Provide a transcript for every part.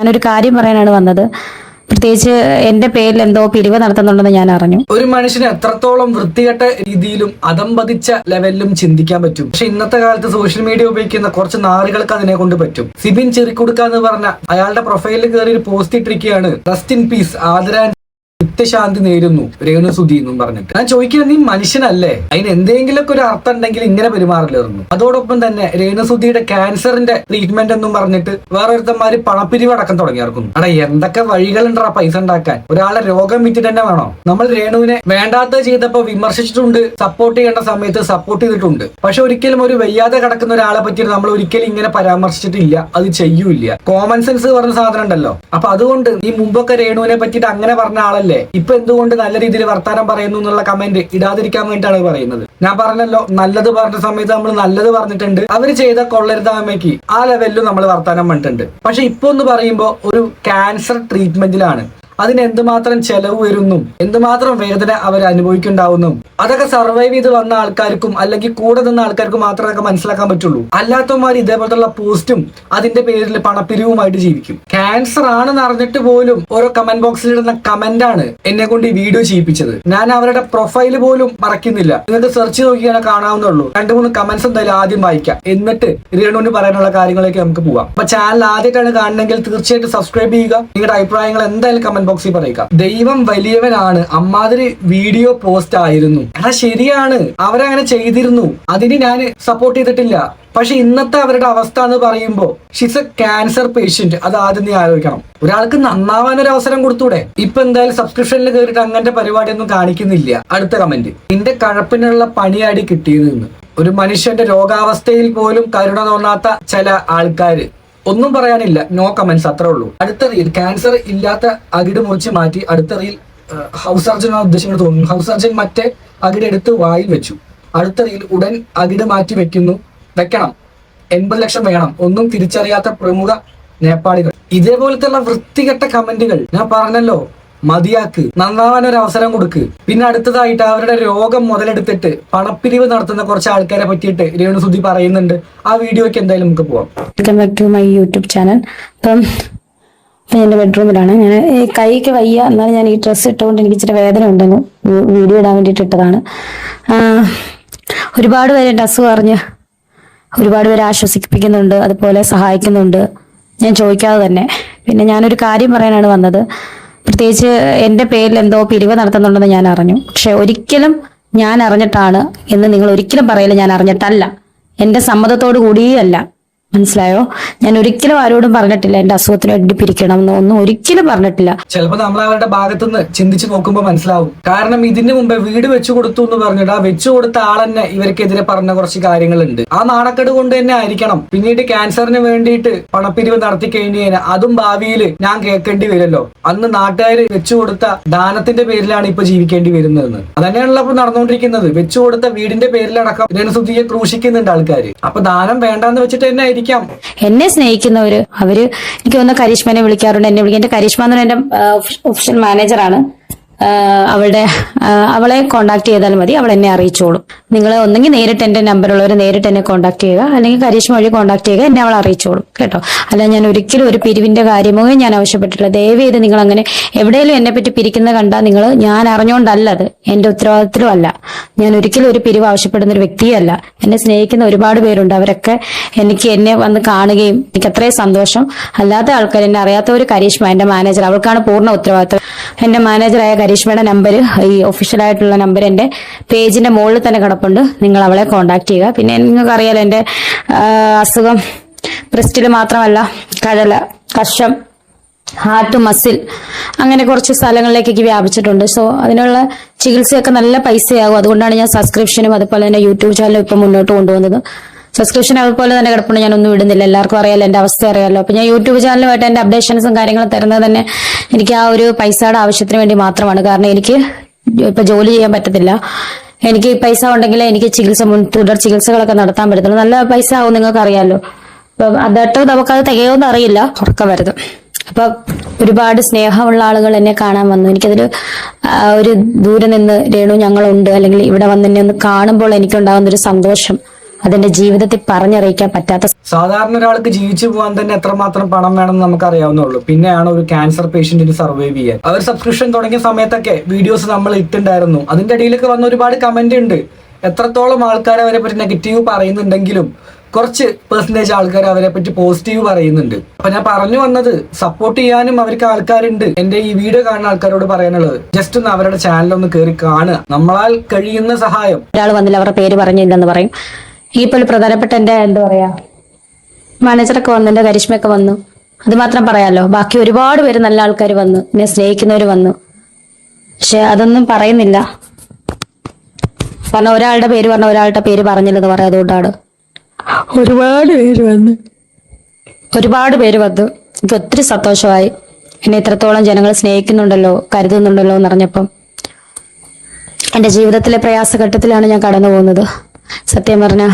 ഞാനൊരു കാര്യം പറയാനാണ് വന്നത്. പ്രത്യേകിച്ച് എന്റെ പേരിൽ എന്തോ പിരിവ് നടത്തുന്നുണ്ടെന്ന് ഞാൻ അറിഞ്ഞു. ഒരു മനുഷ്യന് എത്രത്തോളം വൃത്തികെട്ട രീതിയിലും അതമ്പതിച്ച ലെവലിലും ചിന്തിക്കാൻ പറ്റും. പക്ഷെ ഇന്നത്തെ കാലത്ത് സോഷ്യൽ മീഡിയ ഉപയോഗിക്കുന്ന കുറച്ച് നാറുകൾക്ക് അതിനെ കൊണ്ട് പറ്റും. സിബിൻ ചെറിക്കുടുക്ക എന്ന് പറഞ്ഞ അയാളുടെ പ്രൊഫൈലിൽ കയറി ഒരു പോസ്റ്റ് ഇട്ടിരിക്കുകയാണ്, റെസ്റ്റ് ഇൻ പീസ് ആദരാൻ നിത്യശാന്തി നേരുന്നു രേണുസുധി എന്നും പറഞ്ഞിട്ട്. ഞാൻ ചോദിക്കുന്നത്, നീ മനുഷ്യനല്ലേ? അതിന് എന്തെങ്കിലുമൊക്കെ ഒരു അർത്ഥം ഉണ്ടെങ്കിൽ ഇങ്ങനെ പെരുമാറില്ലായിരുന്നു. അതോടൊപ്പം തന്നെ രേണുസുധിയുടെ ക്യാൻസറിന്റെ ട്രീറ്റ്മെന്റ് എന്നും പറഞ്ഞിട്ട് വേറൊരുത്തന്മാര് പണപ്പിരിവ് അടക്കം തുടങ്ങിയിറക്കുന്നു. അടാ, എന്തൊക്കെ വഴികളുണ്ടാ പൈസ ഉണ്ടാക്കാൻ? ഒരാളെ രോഗം വിറ്റിട്ട് തന്നെ വേണോ? നമ്മൾ രേണുവിനെ വേണ്ടാത്ത ചെയ്തപ്പോ വിമർശിച്ചിട്ടുണ്ട്, സപ്പോർട്ട് ചെയ്യേണ്ട സമയത്ത് സപ്പോർട്ട് ചെയ്തിട്ടുണ്ട്. പക്ഷെ ഒരിക്കലും ഒരു വയ്യാതെ കിടക്കുന്ന ഒരാളെ പറ്റിയിട്ട് നമ്മൾ ഒരിക്കലും ഇങ്ങനെ പരാമർശിച്ചിട്ടില്ല, അത് ചെയ്യൂല. കോമൺ സെൻസ് പറഞ്ഞ സാധനം ഉണ്ടല്ലോ. അപ്പൊ അതുകൊണ്ട് ഈ മുമ്പൊക്കെ രേണുവിനെ പറ്റിയിട്ട് അങ്ങനെ പറഞ്ഞ ആളല്ലേ ഇപ്പൊ എന്തുകൊണ്ട് നല്ല രീതിയിൽ വർത്താനം പറയുന്നു എന്നുള്ള കമന്റ് ഇടാതിരിക്കാൻ വേണ്ടിയിട്ടാണ് പറയുന്നത്. ഞാൻ പറഞ്ഞല്ലോ, നല്ലത് പറഞ്ഞ സമയത്ത് നമ്മൾ നല്ലത് പറഞ്ഞിട്ടുണ്ട്. അവര് ചെയ്ത കൊള്ളരുതായ്മയ്ക്ക് ആ ലെവലിലും നമ്മൾ വർത്താനം പറഞ്ഞിട്ടുണ്ട്. പക്ഷെ ഇപ്പൊ എന്ന് പറയുമ്പോ ഒരു ക്യാൻസർ ട്രീറ്റ്മെന്റിലാണ്. അതിന് എന്തുമാത്രം ചെലവ് വരുന്നും എന്തുമാത്രം വേദന അവർ അനുഭവിക്കുന്നുണ്ടാവുന്നും അതൊക്കെ സർവൈവ് ചെയ്ത് വന്ന ആൾക്കാർക്കും അല്ലെങ്കിൽ കൂടെ നിന്ന ആൾക്കാർക്കും മാത്രമേ മനസ്സിലാക്കാൻ പറ്റുള്ളൂ. അല്ലാത്തവന്മാർ ഇതേപോലത്തുള്ള പോസ്റ്റും അതിന്റെ പേരിൽ പണപ്പിരിവുമായിട്ട് ജീവിക്കും. ക്യാൻസർ ആണെന്ന് അറിഞ്ഞിട്ട് പോലും ഓരോ കമന്റ് ബോക്സിൽ ഇടുന്ന കമന്റ് ആണ് എന്നെ കൊണ്ട് ഈ വീഡിയോ ചെയ്യിപ്പിച്ചത്. ഞാൻ അവരുടെ പ്രൊഫൈല് പോലും മറക്കുന്നില്ല, നിങ്ങൾക്ക് സെർച്ച് നോക്കിയാൽ കാണാവുന്നുള്ളൂ. 2-3 കമന്റ്സ് എന്തായാലും ആദ്യം വായിക്കാം, എന്നിട്ട് രേണുവിന് പറയാനുള്ള കാര്യങ്ങളിലേക്ക് നമുക്ക് പോവാം. അപ്പൊ ചാനൽ ആദ്യമായിട്ടാണ് കാണണമെങ്കിൽ തീർച്ചയായിട്ടും സബ്സ്ക്രൈബ് ചെയ്യുക. നിങ്ങളുടെ അഭിപ്രായങ്ങൾ എന്തായാലും കമന്റ് ബോക്സിൽ പറയുക. ദൈവം വലിയവനാണ്, അമ്മാതിരി വീഡിയോ പോസ്റ്റ് ആയിരുന്നു. എടാ ശരിയാണ്, അവരങ്ങനെ ചെയ്തിരുന്നു, അതിന് ഞാൻ സപ്പോർട്ട് ചെയ്തിട്ടില്ല. പക്ഷെ ഇന്നത്തെ അവരുടെ അവസ്ഥ എന്ന് പറയുമ്പോ ഷീസ് എ ക്യാൻസർ പേഷ്യന്റ്. അത് ആദ്യം നീ ആലോചിക്കണം. ഒരാൾക്ക് നന്നാവാൻ ഒരു അവസരം കൊടുത്തൂടെ? ഇപ്പൊ എന്തായാലും സബ്സ്ക്രിപ്ഷനിൽ കയറിയിട്ട് അങ്ങനത്തെ പരിപാടിയൊന്നും കാണിക്കുന്നില്ല. അടുത്ത കമന്റ്, നിന്റെ കഴപ്പിനുള്ള പണിയാടി കിട്ടിയതെന്ന്. ഒരു മനുഷ്യന്റെ രോഗാവസ്ഥയിൽ പോലും കരുണ തോന്നാത്ത ചില ആൾക്കാര്. ഒന്നും പറയാനില്ല, നോ കമന്റ്സ്, അത്രേ ഉള്ളൂ. അടുത്ത റീൽ, ക്യാൻസർ ഇല്ലാത്ത അകിട് മുറിച്ച് മാറ്റി. അടുത്ത റീൽ, ഹൗസ് സർജൻ ഉദ്ദേശിക്കുന്നത് തോന്നുന്നു. ഹൗസ് സർജൻ മറ്റേ അകിട് എടുത്ത് വായിൽ വെച്ചു. അടുത്ത റീൽ, ഉടൻ അകിട് മാറ്റി വെക്കണം, 80 ലക്ഷം വേണം, ഒന്നും തിരിച്ചറിയാത്ത പ്രമുഖ നേപ്പാളികൾ. ഇതേപോലത്തെ വൃത്തികെട്ട കമന്റുകൾ ഞാൻ പറഞ്ഞല്ലോ, മതിയാക്ക്, നന്നാവാൻ ഒരു അവസരം കൊടുക്ക്. പിന്നെ അടുത്തതായിട്ട് അവരുടെ രോഗം മുതലെടുത്തിട്ട് പണപ്പിരിവ് നടത്തുന്ന കുറച്ച് ആൾക്കാരെ പറ്റിയിട്ട് രേണുസുധി പറയുന്നുണ്ട്. ആ വീഡിയോയ്ക്ക് എന്തായാലും നമുക്ക് പോവാം. Welcome back to my YouTube channel. ഇപ്പം എന്റെ ബെഡ്റൂമിലാണ്. ഞാൻ കൈക്ക് വയ്യ, എന്നാലും ഞാൻ ഈ ഡ്രസ്സ് ഇട്ടുകൊണ്ട് എനിക്ക് ഇച്ചിരി വേദന ഉണ്ടെന്ന് വീഡിയോ ഇടാൻ വേണ്ടിയിട്ട് ഇട്ടതാണ്. ഒരുപാട് പേര് എൻ്റെ അസുഖം അറിഞ്ഞ് ഒരുപാട് പേര് ആശ്വസിപ്പിക്കുന്നുണ്ട്, അതുപോലെ സഹായിക്കുന്നുണ്ട്, ഞാൻ ചോദിക്കാതെ തന്നെ. പിന്നെ ഞാനൊരു കാര്യം പറയാനാണ് വന്നത്. പ്രത്യേകിച്ച് എന്റെ പേരിൽ എന്തോ പിരിവ് നടത്തുന്നുണ്ടെന്ന് ഞാൻ അറിഞ്ഞു. പക്ഷെ ഒരിക്കലും ഞാൻ അറിഞ്ഞിട്ടാണ് എന്ന് നിങ്ങൾ ഒരിക്കലും പറയില്ല. ഞാൻ അറിഞ്ഞിട്ടല്ല, എന്റെ സമ്മതത്തോടു കൂടിയല്ല. മനസ്സിലായോ? ഞാൻ ഒരിക്കലും ആരോടും പറഞ്ഞിട്ടില്ല എന്റെ അസുഖത്തിന് വേണ്ടി പിരിക്കണം എന്ന്, ഒന്നും ഒരിക്കലും പറഞ്ഞിട്ടില്ല. ചിലപ്പോൾ നമ്മൾ അവരുടെ ഭാഗത്തുനിന്ന് ചിന്തിച്ച് നോക്കുമ്പോൾ മനസ്സിലാവും. കാരണം ഇതിന് മുമ്പ് വീട് വെച്ചു കൊടുത്തു എന്ന് പറഞ്ഞിട്ട് ആ വെച്ചു കൊടുത്ത ആൾ തന്നെ ഇവർക്കെതിരെ പറഞ്ഞ കുറച്ച് കാര്യങ്ങളുണ്ട്. ആ നാണക്കേട് കൊണ്ട് തന്നെ ആയിരിക്കണം പിന്നീട് ക്യാൻസറിന് വേണ്ടിയിട്ട് പണപ്പിരിവ് നടത്തി കഴിഞ്ഞാൽ അതും ഭാവിയിൽ ഞാൻ കേൾക്കേണ്ടി വരുമല്ലോ. അന്ന് നാട്ടുകാർ വെച്ചു കൊടുത്ത ദാനത്തിന്റെ പേരിലാണ് ഇപ്പൊ ജീവിക്കേണ്ടി വരുന്നതെന്ന്. അതന്നെയാണല്ലോ ഇപ്പൊ നടന്നുകൊണ്ടിരിക്കുന്നത്. വെച്ചു കൊടുത്ത വീടിന്റെ പേരിലടക്കം രേണുസുധിയെ ക്രൂശിക്കുന്നുണ്ട് ആൾക്കാർ. അപ്പൊ ദാനം വേണ്ടാന്ന് വെച്ചിട്ട് തന്നെ എന്നെ സ്നേഹിക്കുന്നവര്, അവര് എനിക്ക് തോന്നുന്ന കരിഷ്മനെ വിളിക്കാറുണ്ട്. എന്നെ വിളിക്കാൻ, എന്റെ കരിഷ്മ എന്ന് പറഞ്ഞ എന്റെ ഒഫീഷ്യൽ മാനേജറാണ്. അവളെ കോണ്ടാക്ട് ചെയ്താൽ മതി, അവൾ എന്നെ അറിയിച്ചോളും. നിങ്ങൾ ഒന്നെങ്കിൽ നേരിട്ട് എന്റെ നമ്പറുള്ളവർ നേരിട്ട് എന്നെ കോണ്ടാക്ട് ചെയ്യുക, അല്ലെങ്കിൽ കരീഷ്മ വഴി കോണ്ടാക്ട് ചെയ്യുക, എന്നെ അവൾ അറിയിച്ചോളും കേട്ടോ. അല്ല, ഞാൻ ഒരിക്കലും ഒരു പിരിവിന്റെ കാര്യമോ ഞാൻ ആവശ്യപ്പെട്ടിട്ടില്ല. ദയവ് ചെയ്ത് നിങ്ങൾ അങ്ങനെ എവിടെയെങ്കിലും എന്നെ പറ്റി പിരിക്കുന്ന കണ്ടാൽ നിങ്ങൾ, ഞാൻ അറിഞ്ഞുകൊണ്ടല്ല, അത് എന്റെ ഉത്തരവാദിത്വം അല്ല. ഞാൻ ഒരിക്കലും ഒരു പിരിവ് ആവശ്യപ്പെടുന്ന ഒരു വ്യക്തിയല്ല. എന്നെ സ്നേഹിക്കുന്ന ഒരുപാട് പേരുണ്ട്, അവരൊക്കെ എന്നെ വന്ന് കാണുകയും എനിക്ക് അത്രയും സന്തോഷം. അല്ലാത്ത ആൾക്കാർ, എന്നെ അറിയാത്ത ഒരു കരീഷ്മ എന്റെ മാനേജർ, അവൾക്കാണ് പൂർണ്ണ ഉത്തരവാദിത്വം. എന്റെ മാനേജറായ കരീഷ്മയുടെ നമ്പർ, ഈ ഒഫീഷ്യൽ ആയിട്ടുള്ള നമ്പർ എന്റെ പേജിന്റെ മുകളിൽ തന്നെ കിടപ്പുണ്ട്. നിങ്ങൾ അവളെ കോണ്ടാക്ട് ചെയ്യുക. പിന്നെ നിങ്ങൾക്ക് അറിയാലോ, എന്റെ അസുഖം ബ്രസ്റ്റിൽ മാത്രമല്ല, കഴല, കഷം, ഹാർട്ട്, മസിൽ, അങ്ങനെ കുറച്ച് സ്ഥലങ്ങളിലേക്കൊക്കെ വ്യാപിച്ചിട്ടുണ്ട്. സോ അതിനുള്ള ചികിത്സയൊക്കെ നല്ല പൈസയാകും. അതുകൊണ്ടാണ് ഞാൻ സബ്സ്ക്രിപ്ഷനും അതുപോലെ തന്നെ യൂട്യൂബ് ചാനലും ഇപ്പം മുന്നോട്ട് കൊണ്ടുപോകുന്നത്. സബ്സ്ക്രിപ്ഷൻ അതുപോലെ തന്നെ കിടപ്പുണ്ട്, ഞാനൊന്നും ഇടുന്നില്ല. എല്ലാവർക്കും അറിയാലോ, എന്റെ അവസ്ഥ അറിയാലോ. അപ്പൊ ഞാൻ യൂട്യൂബ് ചാനലുമായിട്ട് എന്റെ അപ്ഡേഷൻസും കാര്യങ്ങളും തരുന്നത് തന്നെ എനിക്ക് ആ ഒരു പൈസയുടെ ആവശ്യത്തിന് വേണ്ടി മാത്രമാണ്. കാരണം എനിക്ക് ഇപ്പൊ ജോലി ചെയ്യാൻ പറ്റത്തില്ല. എനിക്ക് പൈസ ഉണ്ടെങ്കിലേ എനിക്ക് തുടർ ചികിത്സകളൊക്കെ നടത്താൻ പറ്റത്തുള്ളൂ. നല്ല പൈസ ആവും, നിങ്ങൾക്ക് അറിയാലോ. അപ്പൊ അതായിട്ട് നമുക്കത് തികയോന്ന് അറിയില്ല, ഉറക്കം വരുത്. അപ്പൊ ഒരുപാട് സ്നേഹമുള്ള ആളുകൾ എന്നെ കാണാൻ വന്നു. എനിക്കതൊരു ഒരു ദൂരെ നിന്ന് രേണു ഞങ്ങളുണ്ട്, അല്ലെങ്കിൽ ഇവിടെ വന്ന് എന്നെ ഒന്ന് കാണുമ്പോൾ എനിക്കുണ്ടാകുന്ന ഒരു സന്തോഷം അതെന്റെ ജീവിതത്തിൽ പറഞ്ഞറിയിക്കാൻ പറ്റാത്ത. സാധാരണ ഒരാൾക്ക് ജീവിച്ചു പോകാൻ തന്നെ എത്രമാത്രം പണം വേണമെന്ന് നമുക്ക് അറിയാവുന്നുള്ളൂ. പിന്നെയാണ് ഒരു ക്യാൻസർ പേഷ്യന്റിന് സർവൈവ് ചെയ്യാൻ. അവർ സബ്സ്ക്രിപ്ഷൻ തുടങ്ങിയ സമയത്തൊക്കെ വീഡിയോസ് നമ്മൾ ഇട്ടുണ്ടായിരുന്നു. അതിന്റെ അടിയിലൊക്കെ വന്ന ഒരുപാട് കമന്റ് ഉണ്ട്. എത്രത്തോളം ആൾക്കാർ അവരെ പറ്റി നെഗറ്റീവ് പറയുന്നുണ്ടെങ്കിലും കുറച്ച് പെർസെന്റേജ് ആൾക്കാർ അവരെ പറ്റി പോസിറ്റീവ് പറയുന്നുണ്ട്. അപ്പൊ ഞാൻ പറഞ്ഞു വന്നത്, സപ്പോർട്ട് ചെയ്യാനും അവർക്ക് ആൾക്കാരുണ്ട്. എന്റെ ഈ വീഡിയോ കാണുന്ന ആൾക്കാരോട് പറയാനുള്ളത്, ജസ്റ്റ് ഒന്ന് അവരുടെ ചാനലൊന്ന് കയറി കാണുക. നമ്മളാൽ കഴിയുന്ന സഹായം. ഒരാൾ വന്നില്ല, അവരുടെ പേര് പറഞ്ഞില്ലെന്ന് പറയും. ഈ പോലെ പ്രധാനപ്പെട്ട എന്റെ എന്താ പറയാ മാനേജറൊക്കെ വന്നു, എന്റെ കരിഷ്മയൊക്കെ വന്നു, അത് മാത്രം പറയാലോ. ബാക്കി ഒരുപാട് പേര് നല്ല ആൾക്കാർ വന്നു, എന്നെ സ്നേഹിക്കുന്നവർ വന്നു. പക്ഷെ അതൊന്നും പറയുന്നില്ല. കാരണം ഒരാളുടെ പേര് പറഞ്ഞ ഒരാളുടെ പേര് പറഞ്ഞില്ലെന്ന് പറയാം. അതുകൊണ്ടാണ് ഒരുപാട് പേര് വന്നു. എനിക്ക് ഒത്തിരി സന്തോഷമായി. എന്നെ ഇത്രത്തോളം ജനങ്ങൾ സ്നേഹിക്കുന്നുണ്ടല്ലോ, കരുതുന്നുണ്ടല്ലോ എന്നറിഞ്ഞപ്പം. എൻ്റെ ജീവിതത്തിലെ പ്രയാസഘട്ടത്തിലാണ് ഞാൻ കടന്നു പോകുന്നത്. സത്യം പറഞ്ഞ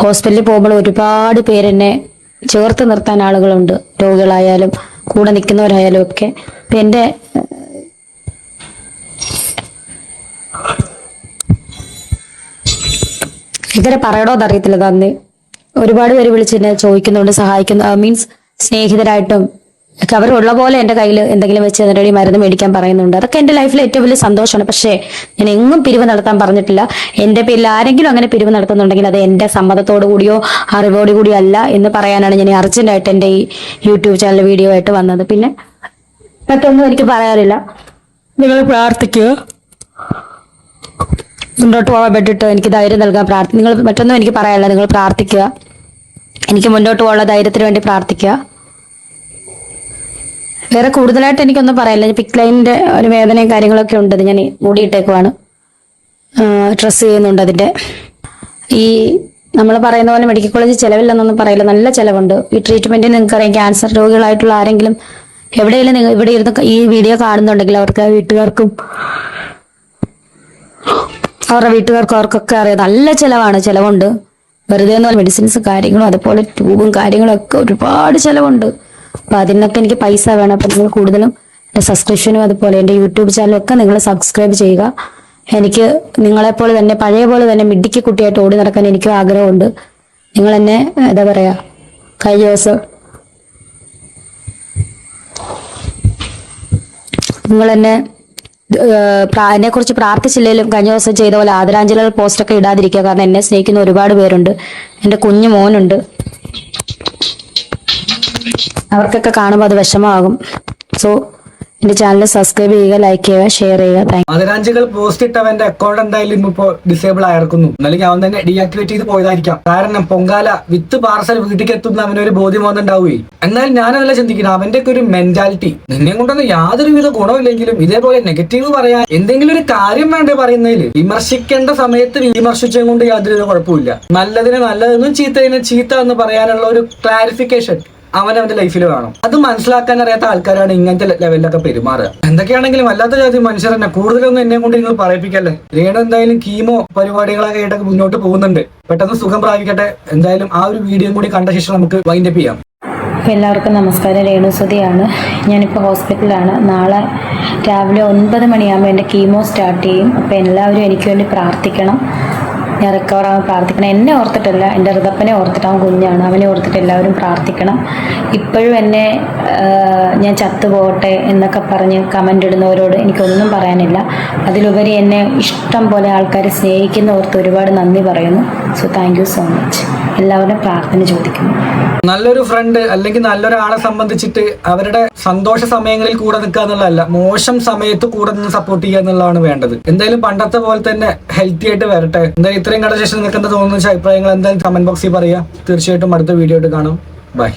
ഹോസ്പിറ്റലിൽ പോകുമ്പോൾ ഒരുപാട് പേരെന്നെ ചേർത്ത് നിർത്താൻ ആളുകളുണ്ട്, രോഗികളായാലും കൂടെ നിൽക്കുന്നവരായാലും ഒക്കെ. ഇപ്പം എൻ്റെ ഇവരെ പറയണോന്ന് അറിയത്തില്ല. നന്ദി. ഒരുപാട് പേര് വിളിച്ച് എന്നെ ചോദിക്കുന്നുണ്ട്, സഹായിക്കുന്നു. മീൻസ് സ്നേഹിതരായിട്ടും ഒക്കെ അവരുള്ള പോലെ എൻ്റെ കയ്യിൽ എന്തെങ്കിലും വെച്ച് അതിൻ്റെ മരുന്ന് മേടിക്കാൻ പറയുന്നുണ്ട്. അതൊക്കെ എൻ്റെ ലൈഫിലെ ഏറ്റവും വലിയ സന്തോഷമാണ്. പക്ഷേ ഞാൻ എങ്ങും പിരിവ് നടത്താൻ പറഞ്ഞിട്ടില്ല. എൻ്റെ പേരിൽ ആരെങ്കിലും അങ്ങനെ പിരിവ് നടത്തുന്നുണ്ടെങ്കിൽ അത് എൻ്റെ സമ്മതത്തോടു കൂടിയോ അറിവോടു കൂടിയോ അല്ല എന്ന് പറയാനാണ് ഞാൻ അർജന്റായിട്ട് എൻ്റെ ഈ യൂട്യൂബ് ചാനൽ വീഡിയോ ആയിട്ട് വന്നത്. പിന്നെ മറ്റൊന്നും എനിക്ക് പറയാനില്ല. നിങ്ങൾ പ്രാർത്ഥിക്കുക, മുന്നോട്ട് പോകാൻ വേണ്ടിയിട്ട് എനിക്ക് ധൈര്യം നൽകാൻ നിങ്ങൾ മറ്റൊന്നും എനിക്ക് പറയാനില്ല. നിങ്ങൾ പ്രാർത്ഥിക്കുക, എനിക്ക് മുന്നോട്ട് പോകാനുള്ള ധൈര്യത്തിന് വേണ്ടി പ്രാർത്ഥിക്കുക. വേറെ കൂടുതലായിട്ട് എനിക്കൊന്നും പറയാനില്ല. പിക് ലൈനിന്റെ ഒരു വേദനയും കാര്യങ്ങളൊക്കെ ഉണ്ട്. അത് ഞാൻ മൂടിയിട്ടേക്കുവാണ്, ഡ്രസ്സ് ചെയ്യുന്നുണ്ട്. അതിന്റെ ഈ നമ്മൾ പറയുന്ന പോലെ മെഡിക്കൽ കോളേജിൽ ചിലവില്ലെന്നൊന്നും പറയില്ല, നല്ല ചിലവുണ്ട്. ഈ ട്രീറ്റ്മെന്റിന് നിങ്ങൾക്കറിയാം, ക്യാൻസർ രോഗികളായിട്ടുള്ള ആരെങ്കിലും എവിടെയെങ്കിലും നിങ്ങൾ ഇവിടെ ഇരുന്ന് ഈ വീഡിയോ കാണുന്നുണ്ടെങ്കിൽ അവർക്ക് വീട്ടുകാർക്കും അവരുടെ വീട്ടുകാർക്കും അവർക്കൊക്കെ അറിയാം, നല്ല ചിലവുണ്ട്. വെറുതെ ഒന്നും മെഡിസിൻസ് കാര്യങ്ങളും അതുപോലെ ട്യൂബും കാര്യങ്ങളും ഒക്കെ ഒരുപാട് ചിലവുണ്ട്. അപ്പൊ അതിനൊക്കെ എനിക്ക് പൈസ വേണം. അപ്പൊ നിങ്ങൾ കൂടുതലും എൻ്റെ സബ്സ്ക്രിപ്ഷനും അതുപോലെ എൻ്റെ യൂട്യൂബ് ചാനലും ഒക്കെ നിങ്ങൾ സബ്സ്ക്രൈബ് ചെയ്യുക. എനിക്ക് നിങ്ങളെപ്പോലെ തന്നെ പഴയ പോലെ തന്നെ മിടുക്കി കുട്ടിയായിട്ട് ഓടി നടക്കാൻ എനിക്കും ആഗ്രഹമുണ്ട്. നിങ്ങൾ എന്നെ എന്താ പറയാ കഴിഞ്ഞ ദിവസം നിങ്ങൾ എന്നെ കുറിച്ച് പ്രാർത്ഥിച്ചില്ലെങ്കിലും കഴിഞ്ഞ ദിവസം ചെയ്ത പോലെ ആദരാഞ്ജലികൾ പോസ്റ്റൊക്കെ ഇടാതിരിക്കുക. കാരണം എന്നെ സ്നേഹിക്കുന്ന ഒരുപാട് പേരുണ്ട്. എൻ്റെ കുഞ്ഞു മോനുണ്ട്, അവർക്കൊക്കെ കാണുമ്പോൾ അത് വിഷമമാകും. സോ എന്റെ ചാനൽ സബ്സ്ക്രൈബ് ചെയ്യുക, ലൈക്ക് ചെയ്യുക, ഷെയർ ചെയ്യുക. ആദരാഞ്ജലികൾ പോസ്റ്റ് ഇട്ടവന്റെ അക്കൗണ്ട് എന്തായാലും ഇപ്പൊ ഡിസേബിൾ ആയിരിക്കുന്നു. അല്ലെങ്കിൽ അവൻ തന്നെ ഡീആക്ടിവേറ്റ് ചെയ്ത് പോയതായിരിക്കാം. കാരണം പൊങ്കാല വിത്ത് പാർസൽ വീട്ടിലേക്ക് എത്തുന്ന അവനൊരു ബോധ്യം വന്നിട്ടുണ്ടാവുകയും. എന്നാൽ ഞാനതല്ല ചിന്തിക്കുന്നത്, അവന്റെ ഒക്കെ ഒരു മെന്റാലിറ്റി. നിന്നെ കൊണ്ടൊന്നും യാതൊരുവിധ ഗുണമില്ലെങ്കിലും ഇതേപോലെ നെഗറ്റീവ് പറയാൻ എന്തെങ്കിലും ഒരു കാര്യം വേണ്ടേ പറയുന്നതിൽ. വിമർശിക്കേണ്ട സമയത്ത് വിമർശിച്ചും കൊണ്ട് യാതൊരു കുഴപ്പമില്ല. നല്ലതിനെ നല്ലതെന്നും ചീത്തതിനെ ചീത്ത എന്ന് പറയാനുള്ള ഒരു ക്ലാരിഫിക്കേഷൻ അവന്റെ ലൈഫിൽ വേണം. അത് മനസ്സിലാക്കാൻ അറിയാത്ത ആൾക്കാരാണ് ഇങ്ങനത്തെ ലെവലിലൊക്കെ പെരുമാറുക. എന്തൊക്കെയാണെങ്കിലും വല്ലാത്ത ജാതി മനുഷ്യർ തന്നെ. കൂടുതലൊന്നും എന്നെ കൊണ്ട് നിങ്ങൾ പറയിപ്പിക്കല്ലേ. രേണു എന്തായാലും കീമോ പരിപാടികളൊക്കെ ആയിട്ടൊക്കെ മുന്നോട്ട് പോകുന്നുണ്ട്. പെട്ടെന്ന് സുഖം പ്രാപിക്കട്ടെ. എന്തായാലും ആ ഒരു വീഡിയോ കൂടി കണ്ട ശേഷം നമുക്ക് വൈൻഡപ്പ് ചെയ്യാം. എല്ലാവർക്കും നമസ്കാരം. രേണുസുതിയാണ്. ഞാനിപ്പോൾ ഹോസ്പിറ്റലിലാണ്. നാളെ രാവിലെ 9 മണിയാകുമ്പോൾ എൻ്റെ കീമോ സ്റ്റാർട്ട് ചെയ്യും. അപ്പോൾ എല്ലാവരും എനിക്ക് വേണ്ടി പ്രാർത്ഥിക്കണം. ഞാൻ റിക്കവർ ആവാൻ പ്രാർത്ഥിക്കണം. എന്നെ ഓർത്തിട്ടല്ല, എൻ്റെ ഋതപ്പനെ ഓർത്തിട്ട്. അവൻ കുഞ്ഞാണ്, അവനെ ഓർത്തിട്ട് എല്ലാവരും പ്രാർത്ഥിക്കണം. ഇപ്പോഴും എന്നെ ഞാൻ ചത്തുപോകട്ടെ എന്നൊക്കെ പറഞ്ഞ് കമൻ്റ് ഇടുന്നവരോട് എനിക്കൊന്നും പറയാനില്ല. അതിലുപരി എന്നെ ഇഷ്ടം പോലെ ആൾക്കാർ സ്നേഹിക്കുന്നവർക്ക് ഒരുപാട് നന്ദി പറയുന്നു. So thank you so much. എല്ലാവരും പ്രാർത്ഥന ചോദിക്കുന്നു. നല്ലൊരു ഫ്രണ്ട് അല്ലെങ്കിൽ നല്ലൊരാളെ സംബന്ധിച്ചിട്ട് അവരുടെ സന്തോഷ സമയങ്ങളിൽ കൂടെ നിൽക്കുക എന്നുള്ളതല്ല, മോശം സമയത്ത് കൂടെ നിന്ന് സപ്പോർട്ട് ചെയ്യുക എന്നുള്ളതാണ് വേണ്ടത്. എന്തായാലും പണ്ടത്തെ പോലെ തന്നെ ഹെൽത്തി ആയിട്ട് വരട്ടെ. എന്തായാലും ഇത്രയും കണ്ട ശേഷം നിങ്ങൾക്ക് എന്താ തോന്നുന്ന അഭിപ്രായങ്ങൾ എന്തായാലും കമന്റ് ബോക്സിൽ പറയുക. തീർച്ചയായിട്ടും അടുത്ത വീഡിയോ ആയിട്ട് കാണാം. ബൈ.